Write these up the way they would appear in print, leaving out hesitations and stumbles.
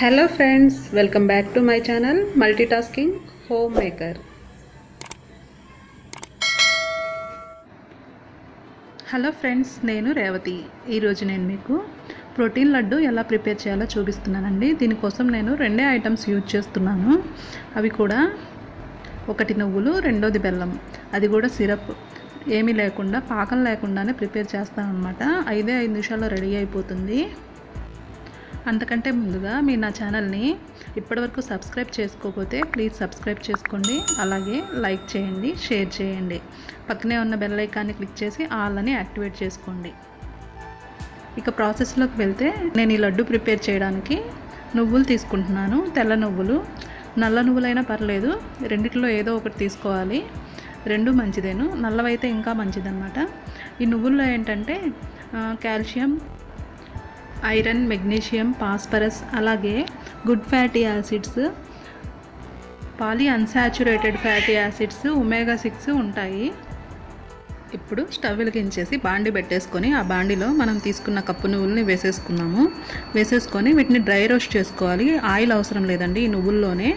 Hello friends, welcome back to my channel Tasking Homemaker. Hello friends, నేను రేవతి. ఈరోజు నేను మీకు ప్రోటీన్ లడ్డు ఎలా ప్రిపేర్ చేయాలో చూపిస్తున్నానండి. దీనికోసం నేను రెండే ఐటమ్స్ యూజ్ చేస్తున్నాను. అవి కూడా ఒకటి నువ్వులు, రెండోది బెల్లం. అది కూడా సిరప్ ఏమీ లేకుండా, పాకం లేకుండానే ప్రిపేర్ చేస్తాను అనమాట. 5 నిమిషాల్లో రెడీ అయిపోతుంది. అంతకంటే ముందుగా మీరు నా ఛానల్ని ఇప్పటివరకు సబ్స్క్రైబ్ చేసుకోకపోతే ప్లీజ్ సబ్స్క్రైబ్ చేసుకోండి. అలాగే లైక్ చేయండి, షేర్ చేయండి. పక్కనే ఉన్న బెల్ ఐకాన్ని క్లిక్ చేసి ఆల్ అని యాక్టివేట్ చేసుకోండి. ఇక ప్రాసెస్లోకి వెళ్తే, నేను ఈ లడ్డు ప్రిపేర్ చేయడానికి నువ్వులు తీసుకుంటున్నాను. తెల్ల నువ్వులు, నల్ల నువ్వులైనా పర్లేదు, రెండిట్లో ఏదో ఒకటి తీసుకోవాలి. రెండు మంచిదేను, నల్లవైతే ఇంకా మంచిదన్నమాట. ఈ నువ్వుల్లో ఏంటంటే కాల్షియం, ఐరన్, మెగ్నీషియం, ఫాస్ఫరస్, అలాగే good fatty acids, poly unsaturated fatty acids, omega 6 ఉంటాయి. ఇప్పుడు స్టవ్ వెలిగించేసి బాండి పెట్టేసుకొని, ఆ బాండిలో మనం తీసుకున్న కప్పు నువ్వుల్ని వేసేసుకొని వీటిని డ్రై రోస్ట్ చేసుకోవాలి. ఆయిల్ అవసరం లేదండి, ఈ నువ్వుల్లోనే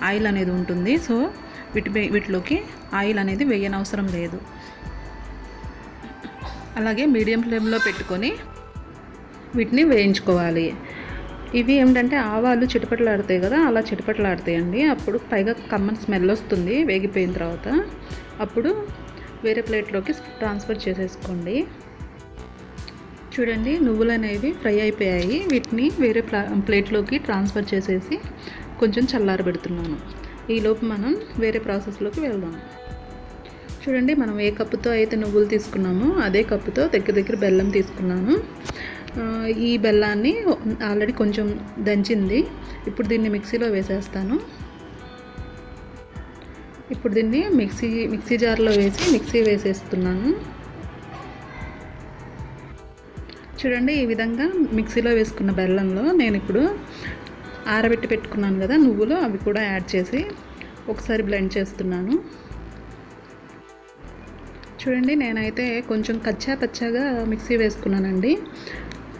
ఆయిల్ అనేది ఉంటుంది. సో వీటిలోకి ఆయిల్ అనేది వేయనవసరం లేదు. అలాగే మీడియం ఫ్లేమ్లో పెట్టుకొని వీటిని వేయించుకోవాలి. ఇవి ఏమిటంటే ఆవాలు చిటపటలాడతాయి కదా, అలా చిటపటలాడతాయండి. అప్పుడు పైగా కమ్మని స్మెల్ వస్తుంది వేగిపోయిన తర్వాత. అప్పుడు వేరే ప్లేట్లోకి ట్రాన్స్ఫర్ చేసేసుకోండి. చూడండి, నువ్వులు అనేవి ఫ్రై అయిపోయాయి. వీటిని వేరే ప్లేట్లోకి ట్రాన్స్ఫర్ చేసేసి కొంచెం చల్లారబెడుతున్నాను. ఈలోపు మనం వేరే ప్రాసెస్లోకి వెళ్దాం. చూడండి, మనం ఏ కప్పుతో అయితే నువ్వులు తీసుకున్నామో అదే కప్పుతో దగ్గర బెల్లం తీసుకున్నాను. ఈ బెల్లాన్ని ఆల్రెడీ కొంచెం దంచింది. ఇప్పుడు దీన్ని మిక్సీలో వేసేస్తాను. ఇప్పుడు దీన్ని మిక్సీ జార్లో వేసి వేసేస్తున్నాను. చూడండి, ఈ విధంగా మిక్సీలో వేసుకున్న బెల్లంలో నేను ఇప్పుడు ఆరబెట్టి పెట్టుకున్నాను కదా నువ్వులు, అవి కూడా యాడ్ చేసి ఒకసారి బ్లెండ్ చేస్తున్నాను. చూడండి, నేనైతే కొంచెం కచ్చా పచ్చాగా మిక్సీ వేసుకున్నానండి,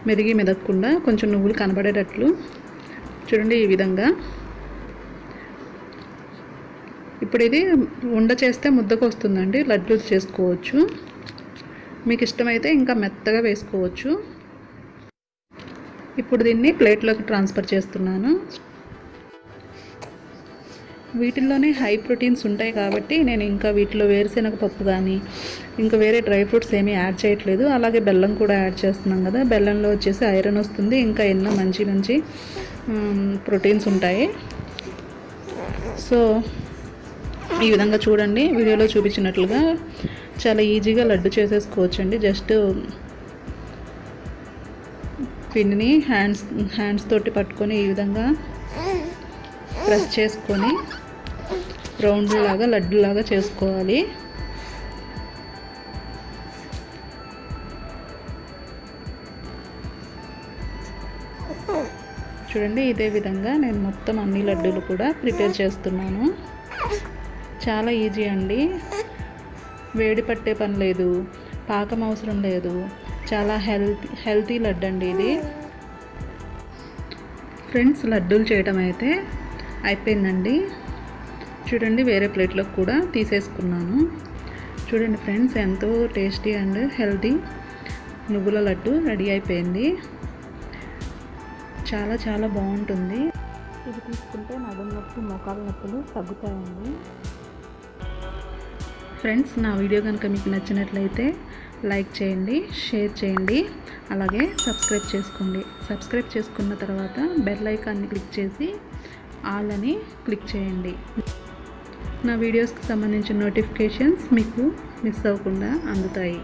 మెదగకుండా కొంచెం నువ్వులు కనబడేటట్లు. చూడండి, ఈ విధంగా. ఇప్పుడు ఇది ఉండ చేస్తే ముద్దకు వస్తుందండి, లడ్డు చేసుకోవచ్చు. మీకు ఇష్టమైతే ఇంకా మెత్తగా వేసుకోవచ్చు. ఇప్పుడు దీన్ని ప్లేట్లోకి ట్రాన్స్ఫర్ చేస్తున్నాను. వీటిల్లోనే హై ప్రోటీన్స్ ఉంటాయి కాబట్టి నేను ఇంకా వీటిలో వేరుశెనగ పప్పు కానీ ఇంకా వేరే డ్రై ఫ్రూట్స్ ఏమీ యాడ్ చేయట్లేదు. అలాగే బెల్లం కూడా యాడ్ చేస్తున్నాం కదా, బెల్లంలో వచ్చేసి ఐరన్ వస్తుంది, ఇంకా ఎన్నో మంచి ప్రోటీన్స్ ఉంటాయి. సో ఈ విధంగా చూడండి, వీడియోలో చూపించినట్లుగా చాలా ఈజీగా లడ్డు చేసేసుకోవచ్చండి. జస్ట్ పిండిని హ్యాండ్స్ తోటి పట్టుకొని ఈ విధంగా ప్రెస్ చేసుకొని రౌండ్ లాగా లడ్డులాగా చేసుకోవాలి. చూడండి, ఇదే విధంగా నేను మొత్తం అన్ని లడ్డూలు కూడా ప్రిపేర్ చేస్తున్నాను. చాలా ఈజీ అండి, వేడి పట్టే పని లేదు, పాకం అవసరం లేదు. చాలా హెల్తీ లడ్డు అండి ఇది. ఫ్రెండ్స్, లడ్డూలు చేయడం అయితే అయిపోయిందండి. చూడండి, వేరే ప్లేట్లోకి కూడా తీసేసుకున్నాను. చూడండి ఫ్రెండ్స్, ఎంతో టేస్టీ అండ్ హెల్తీ నువ్వుల లడ్డు రెడీ అయిపోయింది. చాలా బాగుంటుంది. ఇది తీసుకుంటే నడుము నొప్పి, మోకాళ్ళ నొప్పులు తగ్గుతాయండి. ఫ్రెండ్స్, నా వీడియో కనుక మీకు నచ్చినట్లయితే లైక్ చేయండి, షేర్ చేయండి, అలాగే సబ్స్క్రైబ్ చేసుకోండి. సబ్స్క్రైబ్ చేసుకున్న తర్వాత బెల్ ఐకాన్ని క్లిక్ చేసి ఆల్ అని క్లిక్ చేయండి. నా వీడియోస్కి సంబంధించిన నోటిఫికేషన్స్ మీకు మిస్ అవ్వకుండా అందుతాయి.